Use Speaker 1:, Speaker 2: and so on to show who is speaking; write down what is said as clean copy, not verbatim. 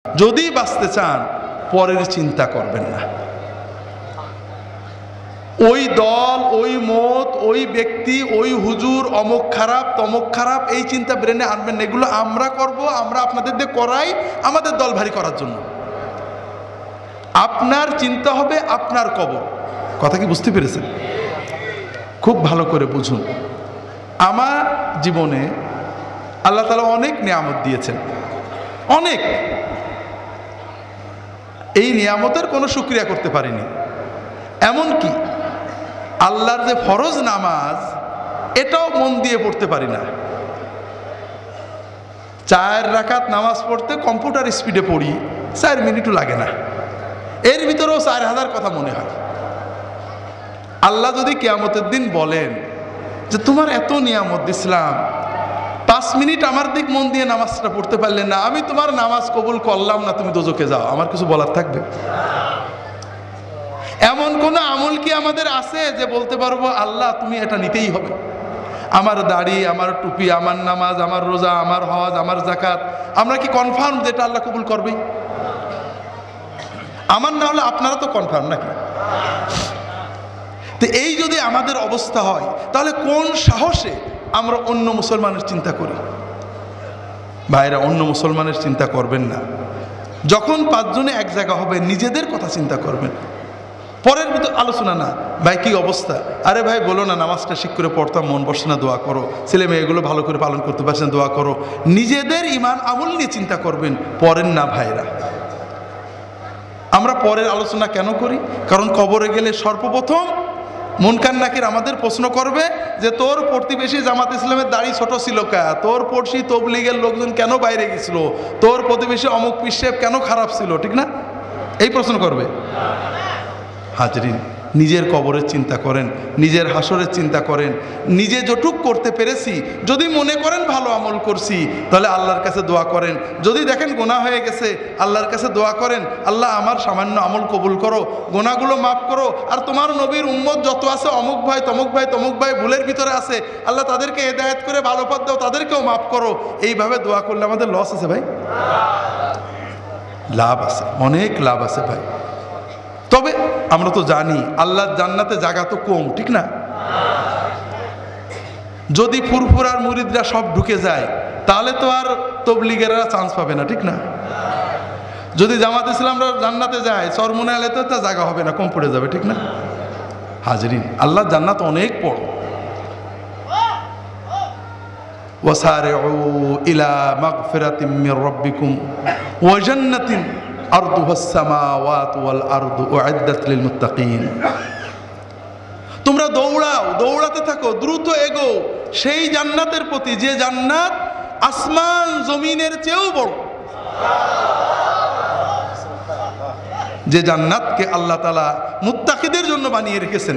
Speaker 1: যদি বাঁচতে চান পরের চিন্তা করবেন না। ওই দল, ওই মত, ওই ব্যক্তি, ওই হুজুর অমুক খারাপ তমুক খারাপ, এই চিন্তা ব্রেনে আনবেন না। এগুলো আমরা করব, আমরা আপনাদের দিয়ে করাই আমাদের দল ভারী করার জন্য। আপনার চিন্তা হবে আপনার কবর। কথা কি বুঝতে পেরেছেন? খুব ভালো করে বুঝুন। আমার জীবনে আল্লাহ তাআলা অনেক নিয়ামত দিয়েছেন, অনেক। এই নিয়ামতের কোনো শুকরিয়া করতে পারিনি। এমনকি আল্লাহর যে ফরজ নামাজ, এটাও মন দিয়ে পড়তে পারি না। 4 রাকাত নামাজ পড়তে কম্পিউটার স্পিডে পড়ি, 4 মিনিটও লাগে না। এর ভিতরেও 4000 কথা মনে হয়। আল্লাহ যদি কিয়ামতের দিন বলেন যে তোমার এত নিয়ামত দিছিলাম, 5 মিনিট আমার দিক মন দিয়ে নামাজটা পড়তে পারলে না, আমি তোমার নামাজ কবুল করলাম না, তুমি দোজখে যাও, আমার কিছু বলার থাকবে? এমন কোন আমল কি আমাদের আছে যে বলতে পারবো আল্লাহ তুমি এটা নিতেই হবে? আমার দাড়ি, আমার টুপি, আমার নামাজ, আমার রোজা, আমার হজ, আমার যাকাত, আমরা কি কনফার্ম যে এটা আল্লাহ কবুল করবেই? আমার না হলে আপনারা তো কনফার্ম নাকি? তো এই যদি আমাদের অবস্থা হয়, তাহলে কোন সাহসে আমরা অন্য মুসলমানের চিন্তা করি? ভাইরা, অন্য মুসলমানের চিন্তা করবেন না। যখন 5 জনে এক জায়গা হবে, নিজেদের কথা চিন্তা করবেন, পরের ভিতর আলোচনা না। ভাই কি অবস্থা? আরে ভাই বলো না, নামাজটা ঠিক করে পড়তাম, মন বসে না, দোয়া করো। ছেলে মেয়েগুলো ভালো করে পালন করতে পারছেন, দোয়া করো। নিজেদের ঈমান আমল নিয়ে চিন্তা করবেন, পরের না। ভাইরা, আমরা পরের আলোচনা কেন করি? কারণ কবরে গেলে সর্বপ্রথম মুনকার নাকির আমাদের প্রশ্ন করবে যে তোর প্রতিবেশী জামাত ইসলামের দাড়ি ছোট ছিল কা, তোর পড়শি তবলিগের লোকজন কেন বাইরে গেছিল, তোর প্রতিবেশী অমুক পিসেব কেন খারাপ ছিল, ঠিক না? এই প্রশ্ন করবে। হাজরিন, নিজের কবরের চিন্তা করেন, নিজের হাসরের চিন্তা করেন। নিজে যটুক করতে পেরেছি, যদি মনে করেন ভালো আমল করছি, তাহলে আল্লাহর কাছে দোয়া করেন। যদি দেখেন গুনাহ হয়ে গেছে, আল্লাহর কাছে দোয়া করেন, আল্লাহ আমার সামান্য আমল কবুল করো, গুনাহগুলো মাফ করো। আর তোমার নবীর উম্মত যত আছে, অমুক ভাই তমুক ভাই তমুক ভাই ভুলের ভিতরে আছে, আল্লাহ তাদেরকে হেদায়েত করে ভালো পথ দাও, তাদেরকেও মাফ করো। এইভাবে দোয়া করলে আমাদের লস আছে ভাই? লাভ আছে, অনেক লাভ আছে ভাই। তবে আমরা তো জানি আল্লাহর জান্নাতে জায়গা তো কম, ঠিক না? যদি ফুরফুরার মুরিদরা সব ঢুকে যায়, তাহলে তো আর তবলিগেরা চান্স পাবে না, ঠিক না? যদি জামাত ইসলামরা জান্নাতে যায়, চরমুনা এলাতে তো জায়গা হবে না, কম পড়ে যাবে, ঠিক না? হাজরিন, আল্লাহর জান্নাত অনেক বড়। ওয়াসারিউ ইলা মাগফিরাতিম মির রাব্বিকুম ওয়া জান্নাতিন আরদুহাস সামাওয়াতু ওয়াল আরদু উইদ্দাত লিল মুত্তাকিন। তোমরা দৌড়াও, দৌড়াতে থাকো, দ্রুত এগো সেই জান্নাতের প্রতি, যে জান্নাত আসমান জমিনের চেয়েও বড়, যে জান্নাতকে আল্লাহ তাআলা মুত্তাকিদের জন্য বানিয়ে রেখেছেন।